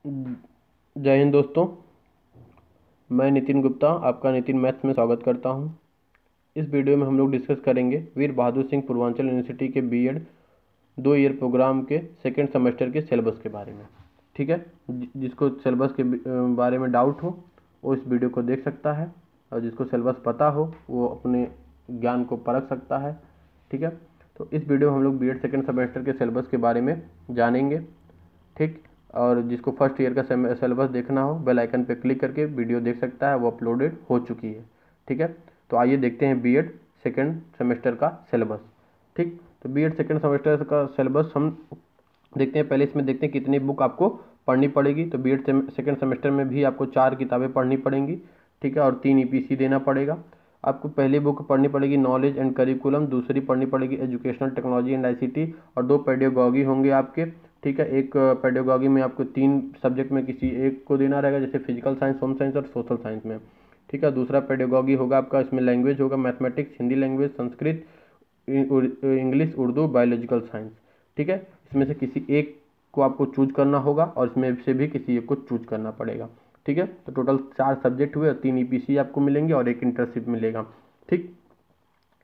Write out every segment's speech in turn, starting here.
जय हिंद दोस्तों। मैं नितिन गुप्ता आपका नितिन मैथ्स में स्वागत करता हूं। इस वीडियो में हम लोग डिस्कस करेंगे वीर बहादुर सिंह पूर्वांचल यूनिवर्सिटी के बीएड 2 ईयर प्रोग्राम के सेकेंड सेमेस्टर के सिलेबस के बारे में। ठीक है, जिसको सिलेबस के बारे में डाउट हो वो इस वीडियो को देख सकता है, और जिसको सिलेबस पता हो वो अपने ज्ञान को परख सकता है। ठीक है, तो इस वीडियो में हम लोग बीएड सेकेंड सेमेस्टर के सिलेबस के बारे में जानेंगे। ठीक, और जिसको फर्स्ट ईयर का सिलेबस देखना हो बेल आइकन पे क्लिक करके वीडियो देख सकता है, वो अपलोडेड हो चुकी है। ठीक है, तो आइए देखते हैं बीएड सेकेंड सेमेस्टर का सिलेबस। ठीक, तो बीएड सेकेंड सेमेस्टर का सिलेबस हम देखते हैं। पहले इसमें देखते हैं कितनी बुक आपको पढ़नी पड़ेगी। तो बीएड सेकेंड सेमेस्टर में भी आपको 4 किताबें पढ़नी पड़ेंगी। ठीक है, और 3 ईपीसी देना पड़ेगा। आपको पहली बुक पढ़नी पड़ेगी नॉलेज एंड करिकुलम, दूसरी पढ़नी पड़ेगी एजुकेशनल टेक्नोलॉजी एंड आईसीटी, और 2 पेडागॉजी होंगे आपके। ठीक है, एक पेडागॉजी में आपको 3 सब्जेक्ट में किसी एक को देना रहेगा, जैसे फिजिकल साइंस, होम साइंस और सोशल साइंस में। ठीक है, दूसरा पेडागॉजी होगा आपका, इसमें लैंग्वेज होगा mathematics, Hindi language, Sanskrit, English, Urdu, biological science. ठीक है, इसमें से किसी एक को आपको चूज करना होगा, और इसमें से भी किसी एक को चूज करना पड़ेगा। ठीक है, तो टोटल 4 सब्जेक्ट हुए, 3 ईपीसी आपको मिलेंगे और 1 इंटर्नशिप मिलेगा। ठीक,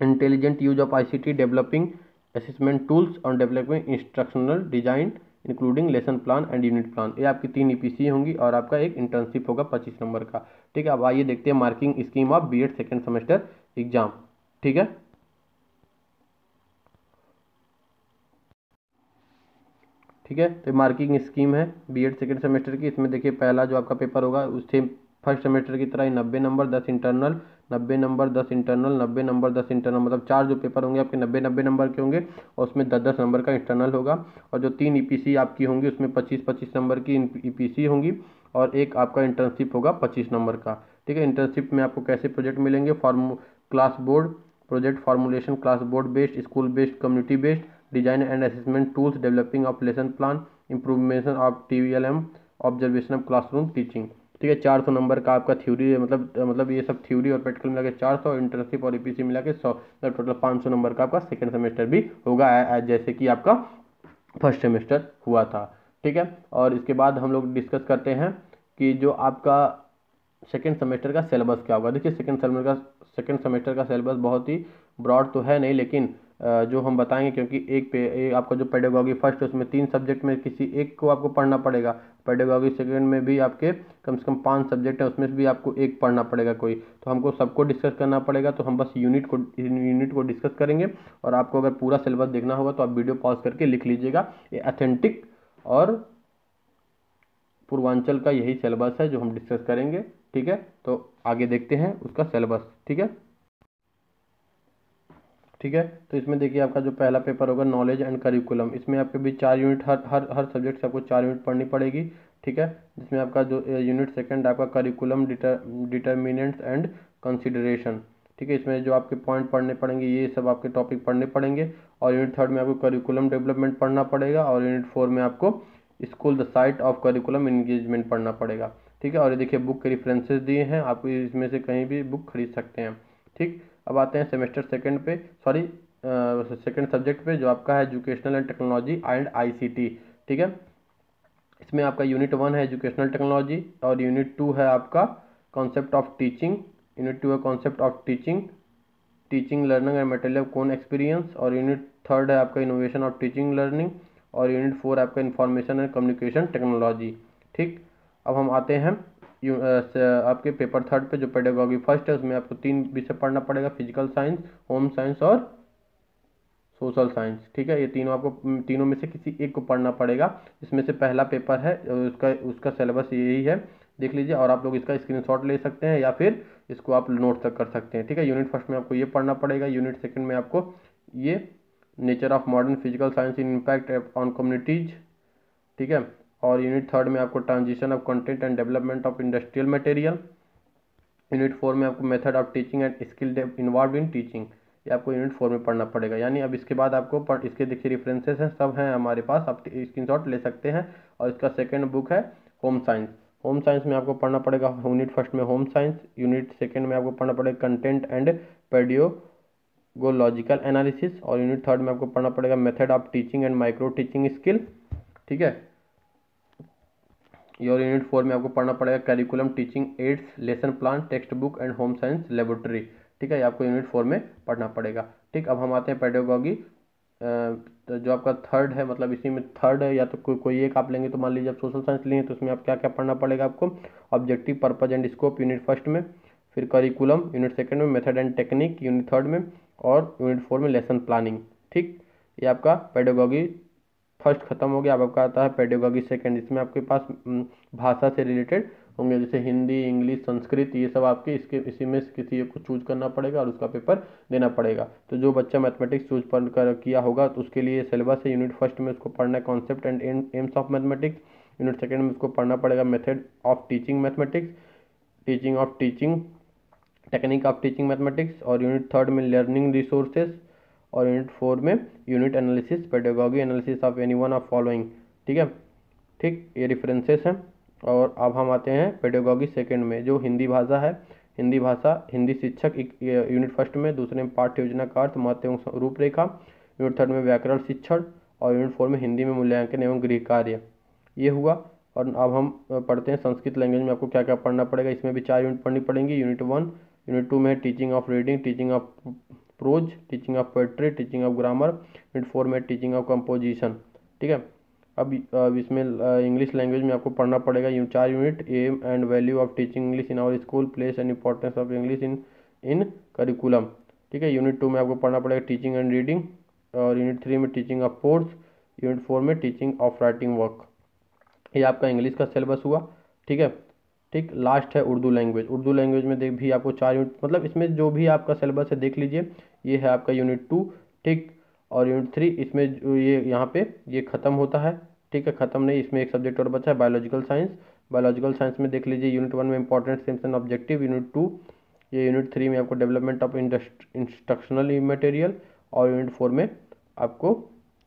intelligent use of ICT, developing assessment tools और developing instructional design including lesson plan and unit plan, ये आपकी 3 ईपीसी होंगी, और आपका एक इंटर्नशिप होगा 25 नंबर का। ठीक है, अब आइए देखते हैं marking scheme of B Ed second semester exam. ठीक है, ठीक है, तो मार्किंग स्कीम है बीएड सेकेंड सेमेस्टर की। इसमें देखिए पहला जो आपका पेपर होगा उससे फर्स्ट सेमेस्टर की तरह ही 90 number 10 internal, 90 number 10 internal, 90 number 10 internal, मतलब 4 जो पेपर होंगे आपके 90 नंबर के होंगे, और उसमें 10 नंबर का इंटरनल होगा। और जो 3 ईपीसी आपकी होंगी उसमें 25 नंबर की ईपीसी होंगी, और एक आपका इंटर्नशिप होगा 25 नंबर का। ठीक है, इंटर्नशिप में आपको कैसे प्रोजेक्ट मिलेंगे, class board project formulation, class board based, school based, community based, design and assessment tools, developing of lesson plan, improvisation of TVLM, observation of classroom teaching. ठीक है, 400 नंबर का आपका थ्योरी है, मतलब ये सब थ्योरी और प्रैक्टिकल मिला के 400, इंटर्नशिप और ईपीसी मिला के 100, मतलब टोटल 500 नंबर का आपका सेकेंड सेमेस्टर भी होगा, जैसे कि आपका फर्स्ट सेमेस्टर हुआ था। ठीक है, और इसके बाद हम लोग डिस्कस करते हैं कि जो आपका सेकेंड सेमेस्टर का सिलेबस क्या होगा। देखिए सेकेंड सेमेस्टर का सिलेबस बहुत ही ब्रॉड तो है नहीं, लेकिन जो हम बताएंगे, क्योंकि आपका जो पेडागॉजी फर्स्ट है उसमें 3 सब्जेक्ट में किसी एक को आपको पढ़ना पड़ेगा। पेडागॉजी सेकेंड में भी आपके कम से कम 5 सब्जेक्ट है, उसमें से भी आपको एक पढ़ना पड़ेगा कोई, तो हमको सबको डिस्कस करना पड़ेगा। तो हम बस यूनिट को डिस्कस करेंगे, और आपको अगर पूरा सिलेबस देखना होगा तो आप वीडियो पॉज करके लिख लीजिएगा। ये ऑथेंटिक और पूर्वांचल का यही सिलेबस है जो हम डिस्कस करेंगे। ठीक है, तो आगे देखते हैं उसका सिलेबस। ठीक है, ठीक है, तो इसमें देखिए आपका जो पहला पेपर होगा नॉलेज एंड करिकुलम, इसमें आपके भी 4 यूनिट, हर सब्जेक्ट से आपको 4 यूनिट पढ़नी पड़ेगी। ठीक है, जिसमें आपका जो यूनिट सेकंड आपका करिकुलम डिटर्मिनेंट्स एंड कंसिडरेशन। ठीक है, इसमें जो आपके पॉइंट पढ़ने पड़ेंगे ये सब आपके टॉपिक पढ़ने पड़ेंगे। और यूनिट थर्ड में आपको करिकुलम डेवलपमेंट पढ़ना पड़ेगा, और यूनिट 4 में आपको school the site of curriculum engagement पढ़ना पड़ेगा। ठीक है, और ये देखिए बुक के रेफरेंसेस दिए हैं, आप इसमें से कहीं भी बुक खरीद सकते हैं। ठीक, अब आते हैं सेमेस्टर सेकंड पे, सॉरी सेकंड सब्जेक्ट पे, जो आपका है educational and technology and ICT. ठीक है, इसमें आपका यूनिट 1 है एजुकेशनल टेक्नोलॉजी, और यूनिट 2 है आपका कॉन्सेप्ट ऑफ टीचिंग, यूनिट 2 है concept of teaching learning and material कौन एक्सपीरियंस, और यूनिट थर्ड है आपका इनोवेशन ऑफ टीचिंग लर्निंग, और यूनिट 4 आपका इंफॉर्मेशन एंड कम्युनिकेशन टेक्नोलॉजी। ठीक, अब हम आते हैं आपके पेपर थर्ड पे, जो पेडागॉजी फर्स्ट है उसमें आपको 3 विषय पढ़ना पड़ेगा, फिजिकल साइंस, होम साइंस और सोशल साइंस। ठीक है, ये तीनों आपको तीनों में से किसी एक को पढ़ना पड़ेगा। इसमें से पहला पेपर है, उसका सिलेबस यही है, देख लीजिए, और आप लोग इसका स्क्रीनशॉट ले सकते हैं या फिर इसको आप नोट तक कर सकते हैं। ठीक है, यूनिट फर्स्ट में आपको ये पढ़ना पड़ेगा, यूनिट सेकंड में आपको ये nature of modern physical science in impact on communities. ठीक है, और यूनिट थर्ड में आपको transition of content and development of industrial material. Unit 4 में आपको method of teaching and skill involve in teaching, ये आपको यूनिट 4 में पढ़ना पड़ेगा। यानी अब इसके बाद आपको इसके देखिए रेफरेंसेस हैं, सब हैं हमारे पास, आप स्क्रीनशॉट ले सकते हैं। और इसका सेकंड बुक है होम साइंस। होम साइंस में आपको पढ़ना पड़ेगा यूनिट फर्स्ट में होम साइंस, यूनिट सेकंड में आपको पढ़ना पड़ेगा कंटेंट एंड पेडियोलॉजिकल एनालिसिस, और यूनिट थर्ड में आपको पढ़ना पड़ेगा method of teaching and micro teaching skill. ठीक है, और यूनिट 4 में आपको पढ़ना पड़ेगा curriculum, teaching ads, lesson plan, text book and home science laboratory. ठीक है, ये आपको यूनिट 4 में पढ़ना पड़ेगा। ठीक, अब हम आते हैं पेडागोगी। तो जो आपका थर्ड है, मतलब इसी में थर्ड है, या तो कोई एक आप लेंगे, तो मान लीजिए आप सोशल साइंस लेंगे तो उसमें आप क्या क्या पढ़ना पड़ेगा आपको, objective, purpose and scope unit first में, फिर करिकुलम यूनिट सेकंड में, method and technique unit third में, और यूनिट 4 में लेसन प्लानिंग। ठीक, ये आपका पेडागोगी फर्स्ट खत्म हो गया। अब आपका आता है पेडागोगी सेकंड। इसमें आपके पास भाषा से रिलेटेड होंगे, जैसे हिंदी, इंग्लिश, संस्कृत, ये सब आपके इसी में से किसी एक को चूज करना पड़ेगा और उसका पेपर देना पड़ेगा। तो जो बच्चा मैथमेटिक्स चूज कर किया होगा तो उसके लिए सिलेबस है, यूनिट फर्स्ट में उसको पढ़ना है concept and AIIMS of mathematics, unit second में उसको पढ़ना पड़ेगा method of teaching mathematics, teaching of teaching, technique of teaching mathematics, और यूनिट थर्ड में लर्निंग रिसोर्सेज, और यूनिट 4 में unit analysis, pedagogy analysis of any one of following. ठीक है, ठीक, ये रेफरेंसेस हैं। और अब हम आते हैं पेडागोगी सेकंड में, जो हिंदी भाषा है, हिंदी भाषा, हिंदी शिक्षक, यूनिट फर्स्ट में, दूसरे में पाठ्य योजना का अर्थ, महत्व एवं रूपरेखा, यूनिट थर्ड में व्याकरण शिक्षण, और यूनिट 4 में हिंदी में मूल्यांकन एवं गृह कार्य। ये हुआ। और अब हम पढ़ते हैं संस्कृत लैंग्वेज में आपको क्या क्या पढ़ना पड़ेगा। इसमें भी 4 यूनिट पढ़नी पड़ेंगी। यूनिट 1, यूनिट 2 में teaching of reading, teaching of pros, teaching of poetry, teaching of grammar, unit 4 में टीचिंग ऑफ कंपोजिशन। ठीक है, अब इसमें इंग्लिश लैंग्वेज में आपको पढ़ना पड़ेगा 4 unit, aim and value of teaching English in our school, place and importance of English in curriculum. ठीक है, यूनिट 2 में आपको पढ़ना पड़ेगा टीचिंग एंड रीडिंग, और यूनिट 3 में टीचिंग ऑफ पोर्स, यूनिट 4 में टीचिंग ऑफ राइटिंग वर्क। ये आपका इंग्लिश का सिलेबस हुआ। ठीक है, ठीक, लास्ट है उर्दू लैंग्वेज। उर्दू लैंग्वेज में देख भी आपको 4 यूनिट, मतलब इसमें जो भी आपका सिलेबस है देख लीजिए। ये है आपका यूनिट 2। ठीक, और यूनिट 3 इसमें ये यहाँ पे ये ख़त्म होता है। ठीक है, ख़त्म नहीं, इसमें एक सब्जेक्ट और बचा है बायोलॉजिकल साइंस। बायोलॉजिकल साइंस में देख लीजिए यूनिट 1 में important aims and objective, unit 2, ये यूनिट 3 में आपको डेवलपमेंट ऑफ इंस्ट्रक्शनल मटेरियल, और यूनिट 4 में आपको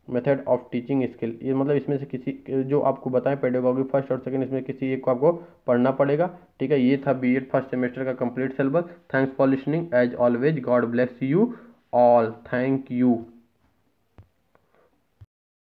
मेथड ऑफ टीचिंग स्किल। ये मतलब इसमें से किसी जो आपको बताएं पेडागोगी फर्स्ट और सेकंड, इसमें किसी एक को आपको पढ़ना पड़ेगा। ठीक है, ये था बीएड फर्स्ट सेमेस्टर का complete syllabus. Thanks for listening, as always God bless you all, thank you.